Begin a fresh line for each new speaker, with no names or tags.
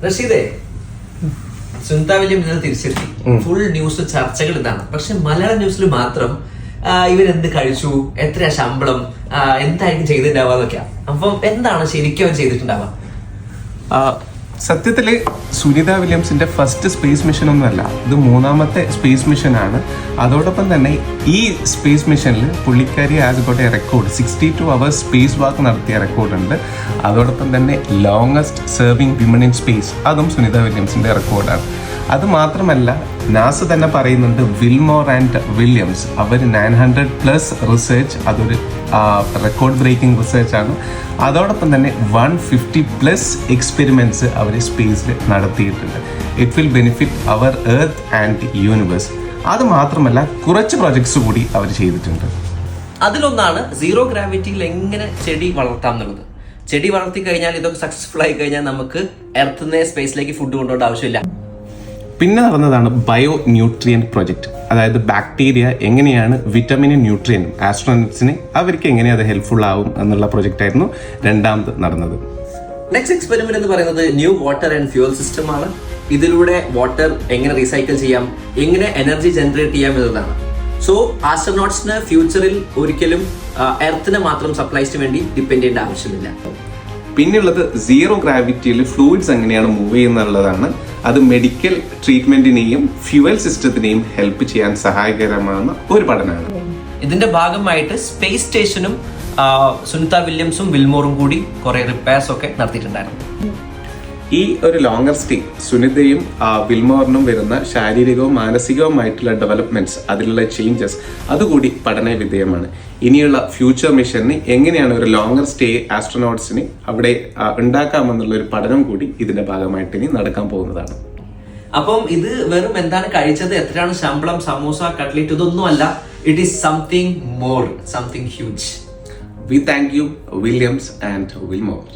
റഷീദേ, Sunitha Williams തിരിച്ചെത്തി. Full news ചർച്ചകൾ ഇതാണ്. പക്ഷെ മലയാളം ന്യൂസിൽ മാത്രം ഇവരെന്ത് കഴിച്ചു, എത്രയാ ശമ്പളം, എന്തായിരിക്കും ചെയ്തിട്ടുണ്ടാവുക എന്നൊക്കെയാ. അപ്പം എന്താണ് ശരിക്കും അവൻ ചെയ്തിട്ടുണ്ടാവുക?
സത്യത്തില് സുനിത വില്യംസിന്റെ ഫസ്റ്റ് സ്പേസ് മിഷൻ ഒന്നുമല്ല, ഇത് 3ാമത്തെ സ്പേസ് മിഷൻ ആണ്. അതോടൊപ്പം തന്നെ ഈ സ്പേസ് മിഷനിൽ പുള്ളിക്കാരി as got a record 62 hours space walk നടത്തിയ റെക്കോർഡുണ്ട്. അതോടൊപ്പം തന്നെ longest serving women in space, അതും സുനിത വില്യംസിന്റെ റെക്കോർഡാണ്. അത് മാത്രമല്ല, നാസ തന്നെ പറയുന്നുണ്ട് വിൽമോർ ആൻഡ് വില്യംസ് അവർ 900+ റിസർച്ച്, അതൊരു റെക്കോർഡ് ബ്രേക്കിംഗ് റിസർച്ച് ആണ്. അതോടൊപ്പം തന്നെ 150+ എക്സ്പെരിമെന്റ്സ് അവർ സ്പേസിൽ നടത്തിയിട്ടുണ്ട്. It will benefit our earth and universe. അത് മാത്രമല്ല, കുറച്ച് പ്രൊജക്ട്സ് കൂടി അവർ ചെയ്തിട്ടുണ്ട്.
അതിലൊന്നാണ് സീറോ ഗ്രാവിറ്റിയിൽ എങ്ങനെ ചെടി വളർത്താം എന്നുള്ളത്. ചെടി വളർത്തി കഴിഞ്ഞാൽ, ഇതൊക്കെ സക്സസ്ഫുൾ ആയി കഴിഞ്ഞാൽ നമുക്ക് എർത്തുനിന്ന് സ്പേസിലേക്ക് ഫുഡ് കൊണ്ടുപോകേണ്ട ആവശ്യമില്ല.
പിന്നെ നടന്നതാണ് ബയോ ന്യൂട്രിയൻ പ്രൊജക്ട്. അതായത് ബാക്ടീരിയ എങ്ങനെയാണ് വിറ്റമിനും ന്യൂട്രിയനും ആസ്ട്രോണറ്റ്സിന് അവർക്ക് എങ്ങനെ അത് ഹെൽപ്ഫുൾ ആവും എന്നുള്ള പ്രൊജക്റ്റ് ആയിരുന്നു രണ്ടാമത് നടന്നത്.
നെക്സ്റ്റ് എക്സ്പെരിമെന്റ് എന്ന് പറയുന്നത് new water and fuel system ആണ്. ഇതിലൂടെ വാട്ടർ എങ്ങനെ റീസൈക്കിൾ ചെയ്യാം, എങ്ങനെ എനർജി ജനറേറ്റ് ചെയ്യാം എന്നതാണ്. സോ ആസ്ട്രോനോട്ട്സിന് ഫ്യൂച്ചറിൽ ഒരിക്കലും എർത്തിന് മാത്രം സപ്ലൈസിന് വേണ്ടി ഡിപ്പെൻഡ് ചെയ്യേണ്ട ആവശ്യമില്ല.
പിന്നെയുള്ളത് സീറോ ഗ്രാവിറ്റിയിൽ ഫ്ലൂയിഡ്സ് എങ്ങനെയാണ് മൂവ് ചെയ്യുന്നുള്ളതാണ്. അത് മെഡിക്കൽ ട്രീറ്റ്മെന്റിനെയും ഫ്യൂവൽ സിസ്റ്റത്തിനെയും ഹെൽപ്പ് ചെയ്യാൻ സഹായകരമാകുന്ന ഒരു പഠനമാണ്.
ഇതിന്റെ ഭാഗമായിട്ട് സ്പേസ് സ്റ്റേഷനും സുനിത വില്യംസും വിൽമോറും കൂടി കുറെ റിപ്പയർസ് ഒക്കെ നടത്തിയിട്ടുണ്ടായിരുന്നു.
ഈ ഒരു ലോങ്ങർ സ്റ്റേ സുനിതയും വിൽമോറിനും വരുന്ന ശാരീരികവും മാനസികവുമായിട്ടുള്ള ഡെവലപ്മെന്റ്സ്, അതിലുള്ള ചേഞ്ചസ് അതുകൂടി പഠന വിധേയമാണ്. ഇനിയുള്ള ഫ്യൂച്ചർ മിഷന് എങ്ങനെയാണ് ഒരു ലോങ്ങർ സ്റ്റേ ആസ്ട്രോനോട്ട്സിന് അവിടെ ഉണ്ടാക്കാമെന്നുള്ള ഒരു പഠനം കൂടി ഇതിന്റെ ഭാഗമായിട്ട് ഇനി നടക്കാൻ പോകുന്നതാണ്.
അപ്പം ഇത് വെറും എന്താണ് കഴിച്ചത്, എത്രയാണ് ശമ്പളം, സമൂസ, കട്ട്ലേറ്റ്, ഇതൊന്നും അല്ല. It is something more, something huge.
We thank you, Williams and Wilmore.